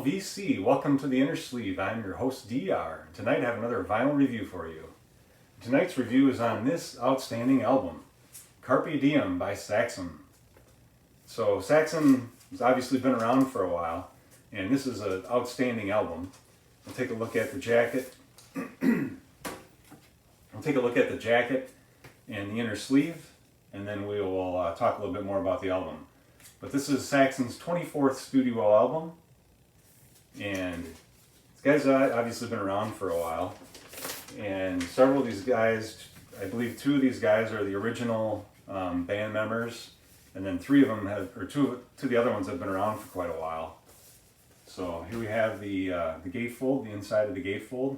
VC, welcome to the Inner Sleeve. I'm your host DR. Tonight I have another vinyl review for you. Tonight's review is on this outstanding album, Carpe Diem by Saxon. So Saxon has obviously been around for a while, and this is an outstanding album. We'll take a look at the jacket. We'll take a look at the jacket and the inner sleeve, and then we will talk a little bit more about the album. But this is Saxon's 24th studio album, and these guys have obviously been around for a while. And several of these guys, I believe two of these guys are the original band members, and then three of them have, or two of the other ones have been around for quite a while. So here we have the gatefold, the inside of the gatefold.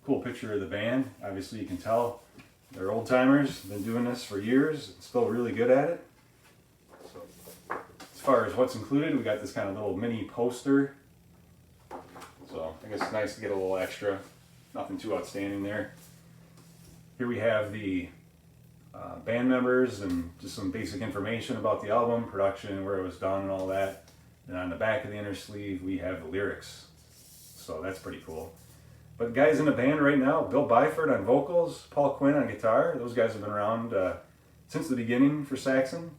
Cool picture of the band. Obviously you can tell they're old timers, been doing this for years, still really good at it. So as far as what's included, we got this kind of little mini poster. So I guess it's nice to get a little extra. Nothing too outstanding there. Here we have the band members and just some basic information about the album, production, where it was done and all that. And on the back of the inner sleeve we have the lyrics. So that's pretty cool. But guys in the band right now, Bill Byford on vocals, Paul Quinn on guitar. Those guys have been around since the beginning for Saxon.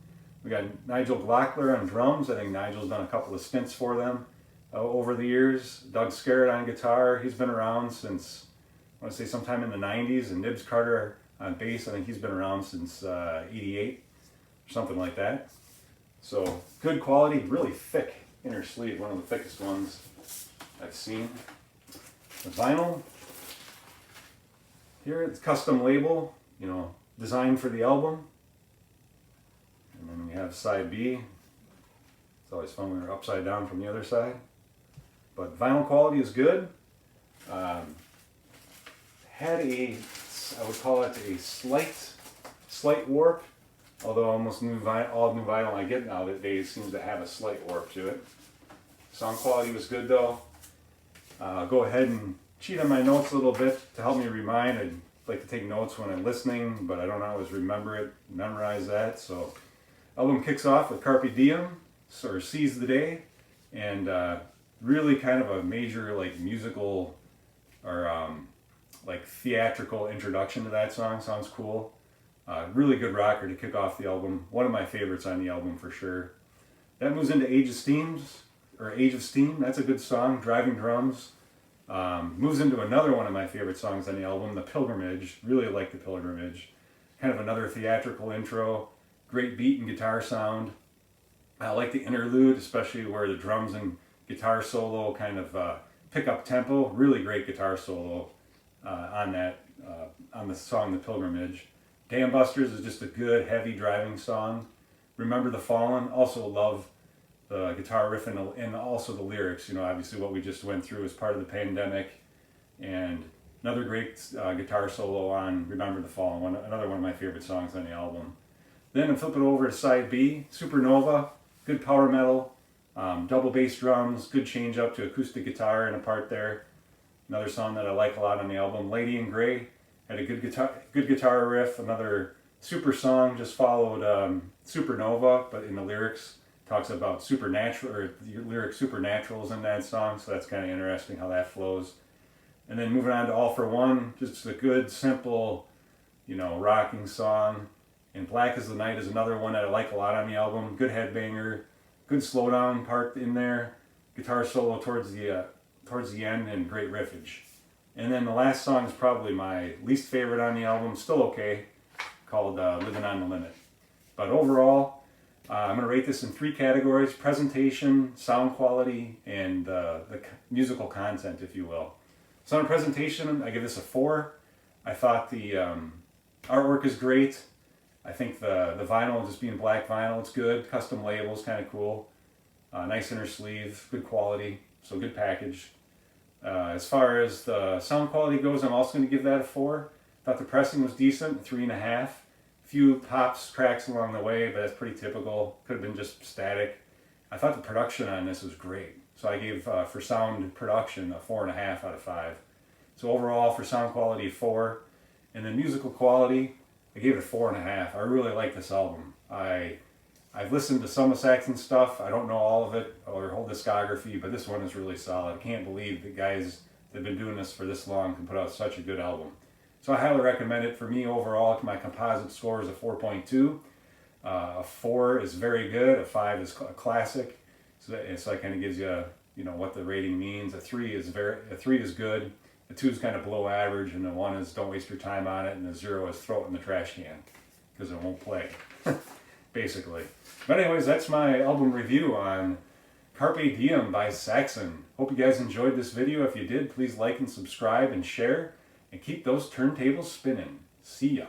We got Nigel Glockler on drums. I think Nigel's done a couple of stints for them over the years. Doug Scarrett on guitar. He's been around since, I want to say sometime in the 90s. And Nibs Carter on bass. I think he's been around since 88 or something like that. So good quality, really thick inner sleeve. One of the thickest ones I've seen. The vinyl. Here it's custom label, designed for the album. And then we have side B. It's always fun when they're upside down from the other side. But vinyl quality is good. Had I would call it a slight warp. Although almost all new vinyl I get nowadays seems to have a slight warp to it. Sound quality was good though. Go ahead and cheat on my notes a little bit to help me remind. I'd like to take notes when I'm listening, but I don't always memorize that. So album kicks off with Carpe Diem, or Seize the Day, and really kind of a major musical or theatrical introduction to that song. Sounds cool. Really good rocker to kick off the album. One of my favorites on the album for sure. That moves into Age of Steam. That's a good song. Driving drums. Moves into another one of my favorite songs on the album, The Pilgrimage. Really like The Pilgrimage. Kind of another theatrical intro. Great beat and guitar sound. I like the interlude, especially where the drums and guitar solo kind of pick up tempo. Really great guitar solo on the song The Pilgrimage. Dam Busters is just a good, heavy driving song. Remember the Fallen. Also love the guitar riff and also the lyrics. Obviously what we just went through as part of the pandemic. And another great guitar solo on Remember the Fallen, another one of my favorite songs on the album. Then I flip it over to side B, Supernova, good power metal, double bass drums, good change up to acoustic guitar in a part there. Another song that I like a lot on the album, Lady in Grey, had a good guitar riff. Another super song just followed Supernova, but in the lyrics talks about supernatural, or the lyric supernaturals in that song, so that's kind of interesting how that flows. And then moving on to All for One, just a good, simple, rocking song. And Black as the Night is another one that I like a lot on the album. Good headbanger, good slowdown part in there, guitar solo towards the end, and great riffage. And then the last song is probably my least favorite on the album, still okay, called Living on the Limit. But overall, I'm going to rate this in 3 categories: presentation, sound quality, and the musical content, if you will. So on presentation, I give this a 4. I thought the artwork is great. I think the vinyl, just being black vinyl, it's good. Custom labels, kind of cool. Nice inner sleeve, good quality, so good package. As far as the sound quality goes, I'm also going to give that a 4. Thought the pressing was decent, 3.5. Few pops, cracks along the way, but that's pretty typical. Could have been just static. I thought the production on this was great. So I gave, for sound production, a 4.5 out of 5. So overall, for sound quality, 4. And then musical quality, I gave it a 4.5. I really like this album. I I've listened to some of Saxon's stuff. I don't know all of it or whole discography, but this one is really solid. I can't believe the guys that have been doing this for this long can put out such a good album. So I highly recommend it. For me, overall, my composite score is a 4.2. A 4 is very good. A 5 is a classic. So it kind of gives you, what the rating means. A 3 is good. A 2 is kind of below average, and a 1 is don't waste your time on it, and a 0 is throw it in the trash can because it won't play, basically. But anyways, that's my album review on Carpe Diem by Saxon. Hope you guys enjoyed this video. If you did, please like and subscribe and share, and keep those turntables spinning. See ya.